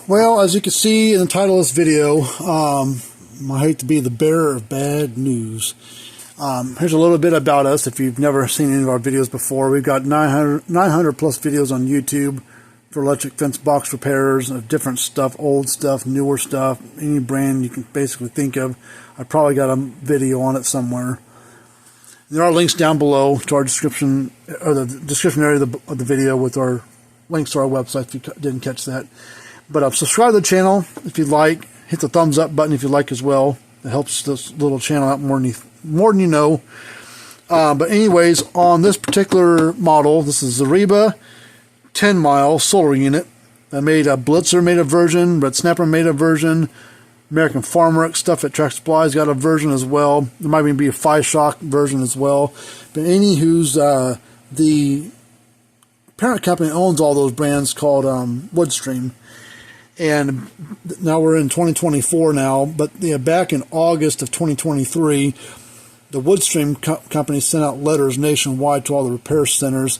Well, as you can see in the title of this video, I hate to be the bearer of bad news. Here's a little bit about us. If you've never seen any of our videos before, we've got 900 plus videos on YouTube for electric fence box repairers of different stuff, old stuff, newer stuff, any brand you can basically think of. I probably got a video on it somewhere. There are links down below to our description, or the description area of the video with our links to our website if you didn't catch that. But subscribe to the channel if you'd like. Hit the thumbs up button if you like as well. It helps this little channel out more than you know. But anyways, on this particular model, this is Zareba 10-mile solar unit. I made a Blitzer made a version, Red Snapper made a version, American Farmworks stuff at Track Supply's got a version as well. There might even be a 5-shock version as well. But anywho's the parent company owns all those brands called Woodstream. And now we're in 2024 now, but back in August of 2023, the Woodstream company sent out letters nationwide to all the repair centers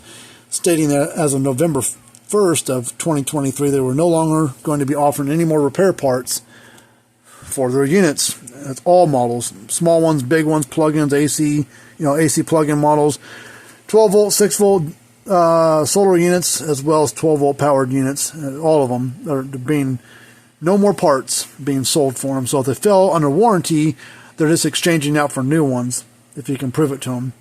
stating that as of November 1st of 2023, they were no longer going to be offering any more repair parts for their units. That's all models, small ones, big ones, plug-ins, AC, AC plug-in models, 12-volt, 6-volt, solar units, as well as 12-volt powered units. All of them are being no more parts being sold for them. So if they fell under warranty, they're just exchanging out for new ones if you can prove it to them.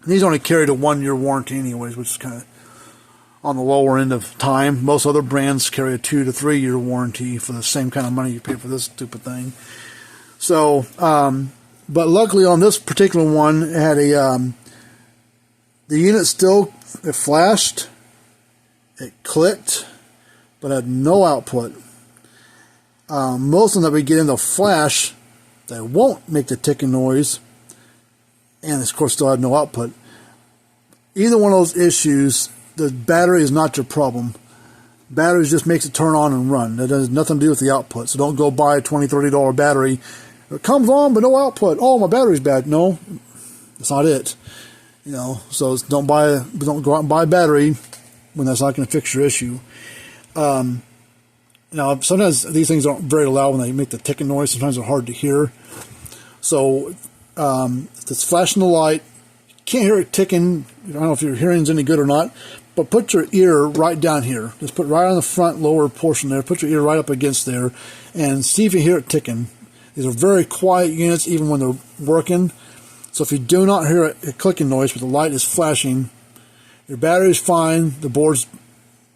And these only carried a 1-year warranty anyways, which is kind of on the lower end of time. Most other brands carry a 2- to 3-year warranty for the same kind of money you pay for this stupid thing. So, but luckily on this particular one, it had the unit still, it flashed, it clicked, but had no output. Most of them that we get in the flash, they won't make the ticking noise, and of course still had no output. Either one of those issues, the battery is not your problem. Battery just makes it turn on and run. That has nothing to do with the output. So don't go buy a $20, $30 battery. It comes on but no output. Oh, my battery's bad. No, that's not it. So don't go out and buy a battery when that's not going to fix your issue. Now, sometimes these things aren't very loud when they make the ticking noise. Sometimes they're hard to hear. So if it's flashing the light, you can't hear it ticking. I don't know if your hearing's any good or not, but put your ear right down here. Just put it right on the front lower portion there. Put your ear right up against there and see if you hear it ticking. These are very quiet units even when they're working. So if you do not hear a clicking noise, but the light is flashing, your battery's fine, the board's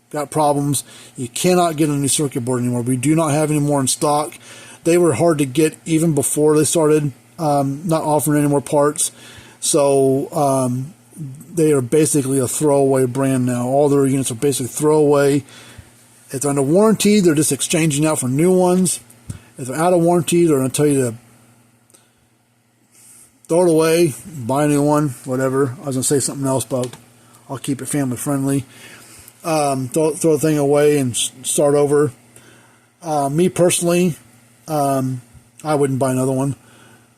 got problems, you cannot get a new circuit board anymore. We do not have any more in stock. They were hard to get even before they started not offering any more parts. So they are basically a throwaway brand now. All their units are basically throwaway. If they're under warranty, they're just exchanging out for new ones. If they're out of warranty, they're going to tell you to throw it away, buy a new one, whatever. I was going to say something else, but I'll keep it family friendly. Throw the thing away and start over. Me personally, I wouldn't buy another one.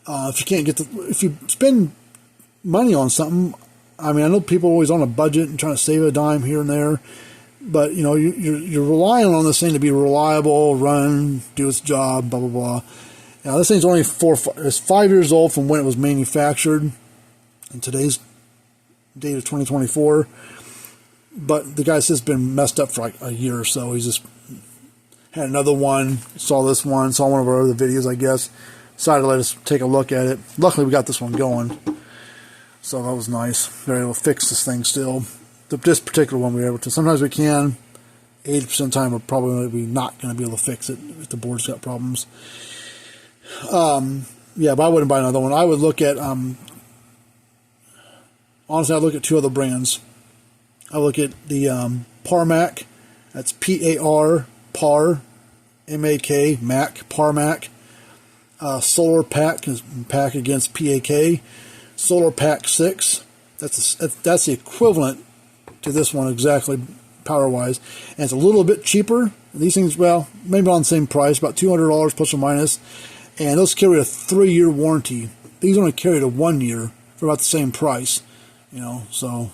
If you spend money on something, I mean, I know people are always on a budget and trying to save a dime here and there, but you're relying on this thing to be reliable, run, do its job, blah blah blah. Now, this thing's only it's 5 years old from when it was manufactured, in today's date of 2024. But the guy says it's been messed up for like a year or so. He's just had another one, saw this one, saw one of our other videos, I guess. Decided to let us take a look at it. Luckily, we got this one going. So that was nice. We were able to fix this thing still. This particular one we were able to. Sometimes we can. 80% of the time, we're probably not going to be able to fix it if the board's got problems. Yeah, but I wouldn't buy another one. I would look at, honestly, I'd look at 2 other brands. I look at the Parmac, that's P-A-R, PAR, M-A-K, Mac, Parmac. Solar Pack, pack against P-A-K. Solar Pack 6, that's the equivalent to this one exactly, power-wise. And it's a little bit cheaper. These things, well, maybe on the same price, about $200 plus or minus. And those carry a 3-year warranty. These only carried a 1 year for about the same price. So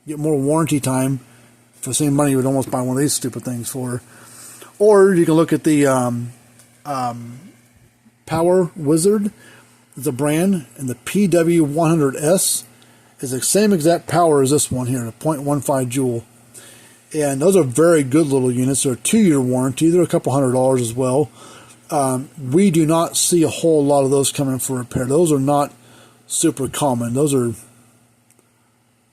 get more warranty time for the same money you would almost buy one of these stupid things for. Or you can look at the Power Wizard, the brand, and the PW100S is the same exact power as this one here, the 0.15 joule. And those are very good little units. They're a 2-year warranty. They're a couple $100 as well. We do not see a whole lot of those coming for repair. Those are not super common. Those are,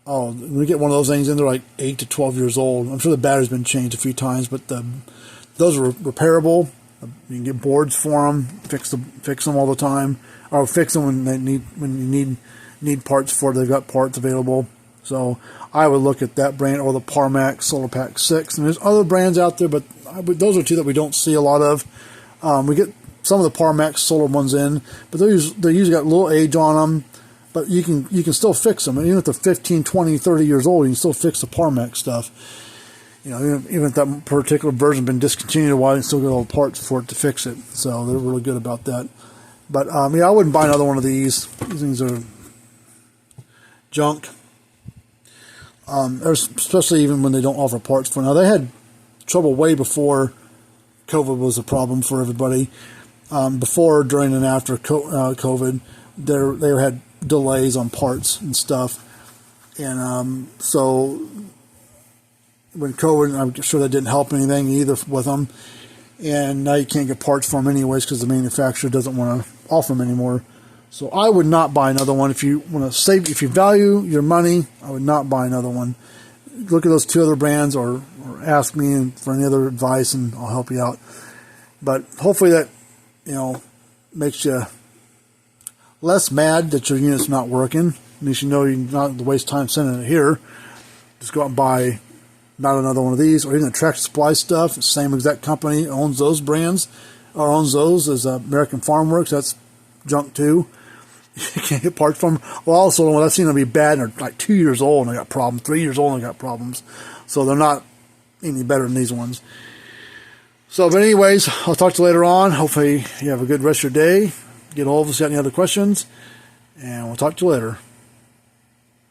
when we get one of those things in, they're like 8 to 12 years old. I'm sure the battery's been changed a few times, but those are repairable. You can get boards for them, fix them all the time, or fix them when you need parts for it. They've got parts available. So I would look at that brand or the Farmworks Solar Pack 6. And there's other brands out there, but those are two that we don't see a lot of. We get some of the Farmworks solar ones in, but they usually got a little age on them. But you can still fix them. And even if they're 15, 20, 30 years old, you can still fix the Farmworks stuff. You know, even if that particular version has been discontinued a while, you can still get all the parts for it to fix it. So they're really good about that. But yeah, I wouldn't buy another one of these. These things are junk. Especially even when they don't offer parts for. Now, they had trouble way before COVID was a problem for everybody. Before, during, and after COVID, they had delays on parts and stuff. And so when COVID, I'm sure that didn't help anything either with them. And now you can't get parts for them anyways because the manufacturer doesn't want to offer them anymore. So I would not buy another one. If you want to save, if you value your money, I would not buy another one. Look at those two other brands, or ask me for any other advice, and I'll help you out. But hopefully that, makes you less mad that your unit's not working. At least you know you're not going to waste time sending it here. Just go out and buy not another one of these, or even the Tractor Supply stuff. The same exact company owns those brands, or owns those as American Farmworks. That's junk too. You can't get parts from them. Well, also, what I've seen them be bad, and they're like 2 years old and they got problems, 3 years old and they got problems. So they're not any better than these ones. So, but anyways, I'll talk to you later on. Hopefully you have a good rest of your day. Get all of us, got any other questions, and we'll talk to you later.